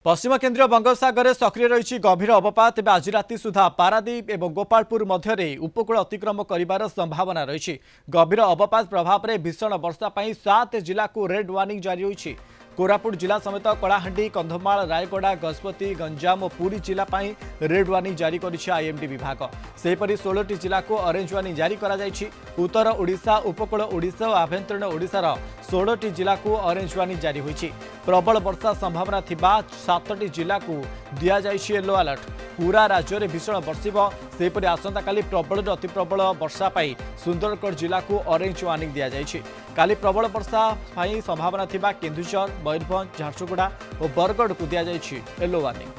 पश्चिम केन्द्रीय बंगोपसागर में सक्रिय रही गभीर अवपात तेज आज राति सुधा पारादीप और गोपालपुर मध्य उपकूल अतिक्रम कर संभावना रही। गभीर अवपात प्रभाव में भीषण वर्षा 7 जिला को रेड वार्निंग जारी होती। कोरापुट जिला समेत कलाहांडी कंधमाल रायगड़ा गजपति गंजाम और पुरी जिला रेड वार्निंग जारी करिछि आईएमडी विभाग। सेहीपरि 16टी जिला को ऑरेंज वार्निंग जारी करा जायछि। उत्तर ओडिशा उपकूल ओडिशा और आभ्यंतरीण ओडिशार 16टी जिला को ऑरेंज वार्निंग जारी होइछि। प्रबल वर्षा संभावना थिबा 7टी जिला को दिया जायछि येलो अलर्ट। पूरा राज्य में भीषण बर्षिब। सेहीपरि आसंता काली प्रबल अति प्रबल वर्षा पाई सुंदरगढ़ जिला को ऑरेंज वार्निंग दिया जायछि। काली प्रबल वर्षा पाई संभावना थिबा केन्दुझर मयूरभंज झारसुगुड़ा और बरगढ़ को दिया जायछि येलो वार्निंग।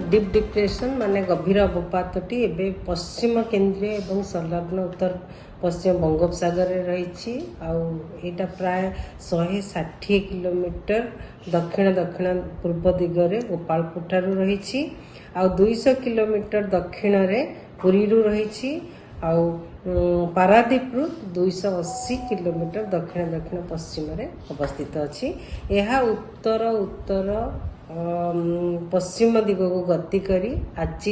डीप डिप्रेशन माने गभीर अवपातटी एबे पश्चिम केन्द्रीय एवं संलग्न उत्तर पश्चिम बंगोपसागर रही आईटा प्राय 160 किलोमीटर दक्षिण दक्षिण पूर्व दिगरे गोपालपुर ठारू रही आ 200 किलोमीटर दक्षिण रे पुरी रही पारादीप 280 किलोमीटर दक्षिण दक्षिण पश्चिम रे अवस्थित अछि। यह उत्तर उत्तर पश्चिम दिग को गति करी आज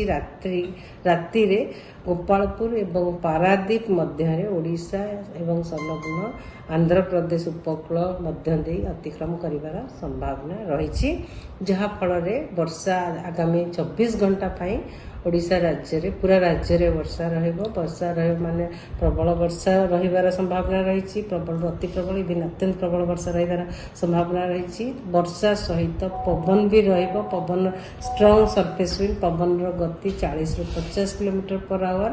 राति रे गोपालपुर एवं पारादीप मध्य ओडिशा एवं संलग्न आंध्र प्रदेश उपकूल मध्य दे अतिक्रम करिवार संभावना रही, जहा फल रे वर्षा आगामी 24 घंटा पाई ओडिशा राज्य रे पूरा राज्य रे वर्षा रहे माने प्रबल वर्षा रहिबार संभावना रही। प्रबल अति प्रबल इवन अत्यंत प्रबल वर्षा रहिबार संभावना रही। वर्षा सहित पवन भी रहिबो। पवन स्ट्रॉन्ग सरफेस विंड पवन रो गति 40 ରୁ 50 किलोमीटर पर आवर।